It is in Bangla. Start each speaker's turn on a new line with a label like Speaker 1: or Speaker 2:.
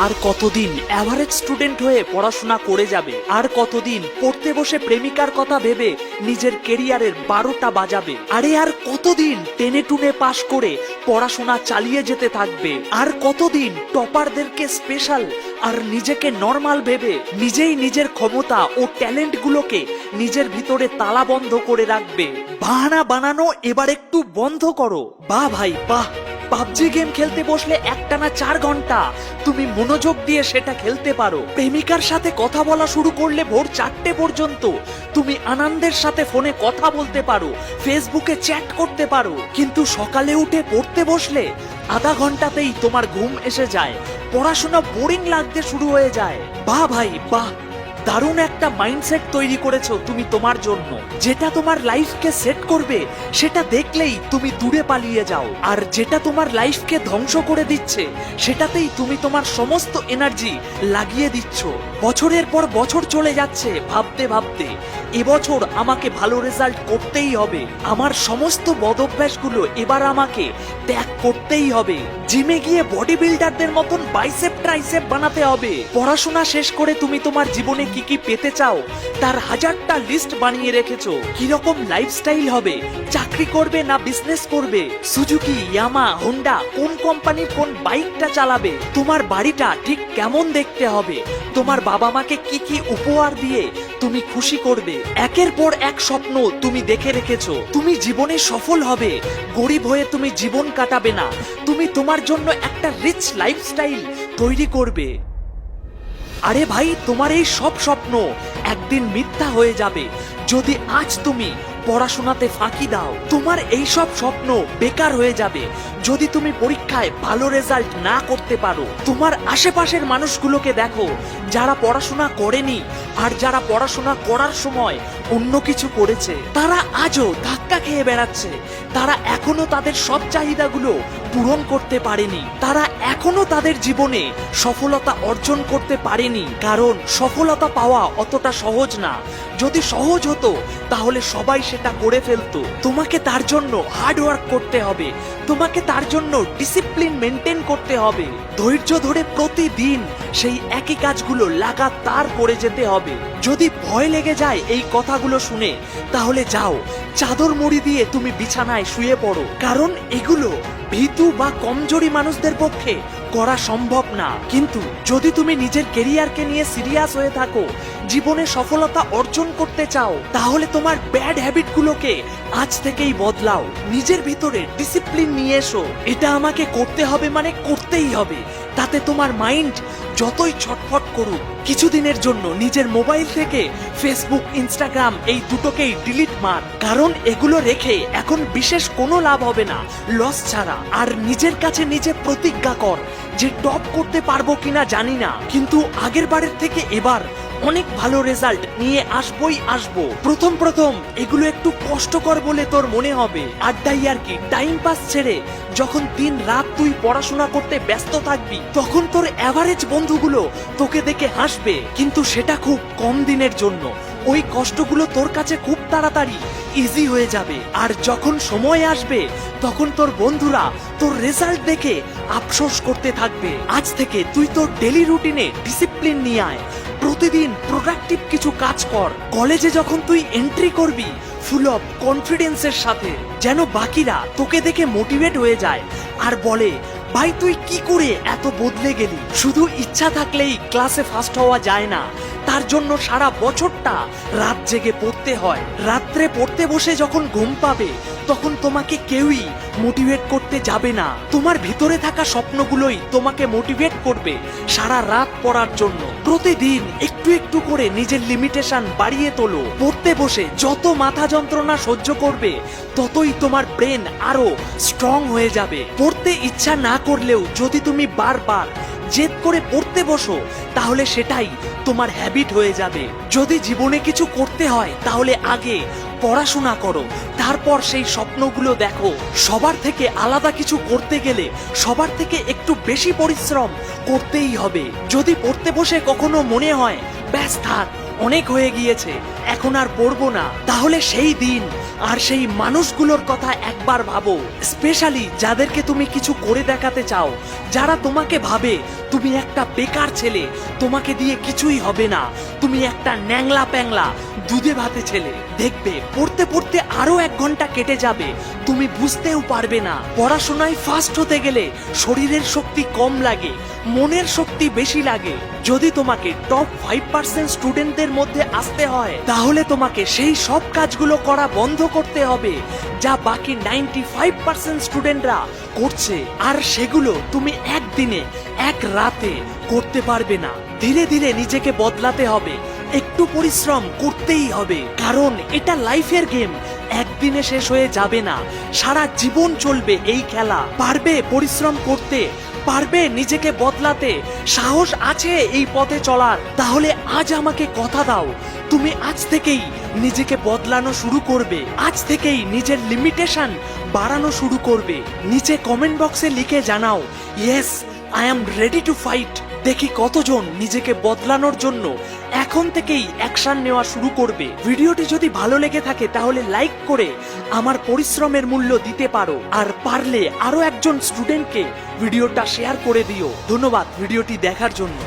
Speaker 1: আর কতদিন অ্যাভারেজ স্টুডেন্ট হয়ে পড়াশোনা করে যাবে, আর কতদিন পড়তে বসে প্রেমিকার কথা ভেবে নিজের কেরিয়ারের 12টা বাজাবে, আরে আর কতদিন টেনে টুনে পাশ করে পড়াশোনা চালিয়ে যেতে থাকবে, আর কতদিন টপারদেরকে স্পেশাল আর নিজেকে নর্মাল ভেবে নিজেই নিজের ক্ষমতা ও ট্যালেন্ট গুলোকে নিজের ভিতরে তালাবন্ধ করে রাখবে। বাহানা বানানো এবার একটু বন্ধ করো। বাহ ভাই বাহ, পাবজি গেম খেলতে বসলে একটানা 4 ঘন্টা তুমি মনোযোগ দিয়ে সেটা খেলতে পারো। প্রেমিকার সাথে কথা বলা শুরু করলে ভোর 4টে পর্যন্ত তুমি আনন্দের সাথে ফোনে কথা বলতে পারো, ফেসবুকে চ্যাট করতে পারো। কিন্তু সকালে উঠে পড়তে বসলে আধা ঘন্টাতেই তোমার ঘুম এসে যায়, পড়াশোনা বোরিং লাগতে শুরু হয়ে যায়। বাহ ভাই বাহ, দারুণ একটা মাইন্ডসেট তৈরি করেছো তুমি তোমার জন্য। যেটা তোমার লাইফকে সেট করবে সেটা দেখলেই তুমি দূরে পালিয়ে যাও, আর যেটা তোমার লাইফকে ধ্বংস করে দিচ্ছে সেটাতেই তুমি তোমার সমস্ত এনার্জি লাগিয়ে দিচ্ছ। বছরের পর বছর চলে যাচ্ছে ভাবতে ভাবতে এবছর আমাকে ভালো রেজাল্ট করতেই হবে, আমার সমস্ত বদঅভ্যাসগুলো এবার আমাকে ত্যাগ করতেই হবে, জিমে গিয়ে বডি বিল্ডারদের মতন বাইসেপ ট্রাইসেপ বানাতে হবে। পড়াশোনা শেষ করে তুমি তোমার জীবনে কি কি পেতে চাও তার 1000টা লিস্ট বানিয়ে রেখেছো। কিরকম লাইফস্টাইল হবে, চাকরি করবে না বিজনেস করবে, সুজুকি ইয়ামা হোন্ডা কোন কোম্পানির কোন বাইকটা চালাবে, তোমার বাড়িটা ঠিক কেমন দেখতে হবে, তোমার বাবা মাকে কি কি উপহার দিয়ে তুমি খুশি করবে। একের পর এক স্বপ্ন তুমি দেখে রেখেছো। তুমি জীবনে সফল হবে, গরিব হয়ে তুমি জীবন কাটাবে না, তুমি তোমার জন্য একটা রিচ লাইফস্টাইল তৈরি করবে। আরে ভাই, তোমার এই সব স্বপ্ন একদিন মিথ্যা হয়ে যাবে যদি আজ তুমি পড়াশোনাতে ফাঁকি দাও। তোমার এই সব স্বপ্ন বেকার হয়ে যাবে যদি তুমি পরীক্ষায় ভালো রেজাল্ট না করতে পারো। তোমার আশেপাশের মানুষগুলোকে দেখো যারা পড়াশোনা করেনি আর যারা পড়াশোনা করার সময় অন্য কিছু করেছে, তারা আজও ধাক্কা খেয়ে বেড়াচ্ছে, তারা এখনো তাদের সব চাহিদাগুলো পূরণ করতে পারেনি, তারা এখনো তাদের জীবনে সফলতা অর্জন করতে পারেনি। কারণ সফলতা পাওয়া অতটা সহজ না, যদি সহজ হতো তাহলে সবাই সেটা করে ফেলতো। তোমাকে তার জন্য হার্ড ওয়ার্ক করতে হবে, তোমাকে তার জন্য ডিসিপ্লিন মেনটেন করতে হবে, ধৈর্য ধরে প্রতিদিন সেই একই কাজগুলো লাগাতার করে যেতে হবে। যদি ভয় লেগে যায় এই কথাগুলো শুনে তাহলে যাও চাদর মুড়ি দিয়ে তুমি বিছানায় শুয়ে পড়ো, কারণ এগুলো ভীতু বা কমজোরি মানুষদের পক্ষে করা সম্ভব না। কিন্তু যদি তুমি নিজের কেরিয়ারকে নিয়ে সিরিয়াস হয়ে থাকো, জীবনে সফলতা অর্জন করতে চাও, তাহলে তোমার ব্যাড হ্যাবিটগুলোকে আজ থেকেই বদলাও, নিজের ভিতরে ডিসিপ্লিন নিয়ে এসো। এটা আমাকে করতে হবে মানে করতেই হবে, তাতে তোমার মাইন্ড যতই ছটফট করুক। কিছুদিনের জন্য নিজের মোবাইল থেকে ফেসবুক ইনস্টাগ্রাম এই দুটোকেই ডিলিট মার, কারণ এগুলো রেখে এখন বিশেষ কোনো লাভ হবে না লস ছাড়া। আর নিজের কাছে নিজে প্রতিজ্ঞা কর যে টপ করতে পারবো কিনা জানি না, কিন্তু আগের বারের থেকে এবার অনেক ভালো রেজাল্ট নিয়ে আসবই আসবো। প্রথম প্রথম এগুলো একটু কষ্টকর বলে তোর মনে হবে, আড্ডাই আর কি, টাইম পাস ছেড়ে যখন দিন রাত তুই পড়াশোনা করতে ব্যস্ত থাকবি তখন তোর অ্যাভারেজ বন্ধুগুলো তোকে দেখে হাসবে, কিন্তু সেটা খুব কম দিনের জন্য। ওই কষ্টগুলো তোর কাছে খুব তাড়াতাড়ি ইজি হয়ে যাবে, আর যখন সময় আসবে তখন তোর বন্ধুরা তোর রেজাল্ট দেখে আফসোস করতে থাকবে। আজ থেকে তুই তোর ডেলি রুটিনে ডিসিপ্লিন নিয়ে আয়, প্রতিদিন প্রোডাক্টিভ কিছু কাজ কর। কলেজে যখন তুই এন্ট্রি করবি ফুল অফ কনফিডেন্সের সাথে, যেন বাকিরা তোকে দেখে মোটিভেট হয়ে যায় আর বলে ভাই তুই কি করে এত বদলে গেলি। শুধু ইচ্ছা থাকলেই ক্লাসে ফার্স্ট হওয়া যায় না, তার জন্য সারা বছরটা রাত জেগে পড়তে হয়। রাত্রে পড়তে বসে যখন ঘুম পাবে তখন তোমাকে কেউই মোটিভেট করতে যাবে না, তোমার ভিতরে থাকা স্বপ্নগুলোই তোমাকে মোটিভেট করবে সারা রাত পড়ার জন্য। প্রতিদিন একটু একটু করে নিজের লিমিটেশন বাড়িয়ে তোলো। পড়তে বসে যত মাথা যন্ত্রণা সহ্য করবে ততই তোমার ব্রেন আরো স্ট্রং হয়ে যাবে। পড়তে ইচ্ছা না করলেও যদি তুমি বারবার জেদ করে পড়তে বসো তাহলে সেটাই তোমার হ্যাবিট হয়ে যাবে। যদি জীবনে কিছু করতে হয় তাহলে আগে পড়াশোনা করো, তারপর সেই স্বপ্নগুলো দেখো। সবার থেকে আলাদা কিছু করতে গেলে সবার থেকে একটু বেশি পরিশ্রম করতেই হবে। যদি পড়তে বসে কখনো মনে হয় ব্যাস থাক অনেক হয়ে গিয়েছে এখন আর পড়বো না, তাহলে সেই দিন আর সেই মানুষগুলোর কথা একবার ভাবো, স্পেশালি যাদেরকে তুমি কিছু করে দেখাতে চাও, যারা তোমাকে ভাবে তুমি একটা বেকার ছেলে, তোমাকে দিয়ে কিছুই হবে না, তুমি একটা ন্যাংলা প্যাংলা দুধে ভাতে ছেলে। দেখবে পড়তে পড়তে আরো 1 ঘন্টা কেটে যাবে, তুমি বুঝতেও পারবে না। পড়াশোনায় ফার্স্ট হতে গেলে শরীরের শক্তি কম লাগে, মনের শক্তি বেশি লাগে। যদি তোমাকে টপ 5% স্টুডেন্টদের মধ্যে আসতে হয়, তাহলে তোমাকে সেই সব কাজগুলো করা বন্ধ করতে হবে যা বাকি 95% স্টুডেন্টরা করছে। আর সেগুলো তুমি একদিনে, এক রাতে করতে পারবে না। ধীরে ধীরে নিজেকে বদলাতে হবে, একটু পরিশ্রম করতেই হবে, কারণ এটা লাইফের গেম, একদিনে শেষ হয়ে যাবে না, সারা জীবন চলবে এই খেলা। পারবে পরিশ্রম করতে, পারবে নিজেকে বদলাতে, সাহস আছে এই পথে চলার? তাহলে আজ আমাকে কথা দাও, তুমি আজ থেকেই নিজেকে বদলানো শুরু করবে, আজ থেকেই নিজের লিমিটেশন বাড়ানো শুরু করবে। নিচে কমেন্ট বক্সে লিখে জানাও, yes I am ready to fight. দেখি কতজন নিজেকে বদলানোর জন্য এখন থেকেই অ্যাকশন নেওয়া শুরু করবে। ভিডিওটি যদি ভালো লেগে থাকে তাহলে লাইক করে আমার পরিশ্রমের মূল্য দিতে পারো, আর পারলে আরো একজন স্টুডেন্টকে ভিডিওটা শেয়ার করে দিও। ধন্যবাদ ভিডিওটি দেখার জন্য।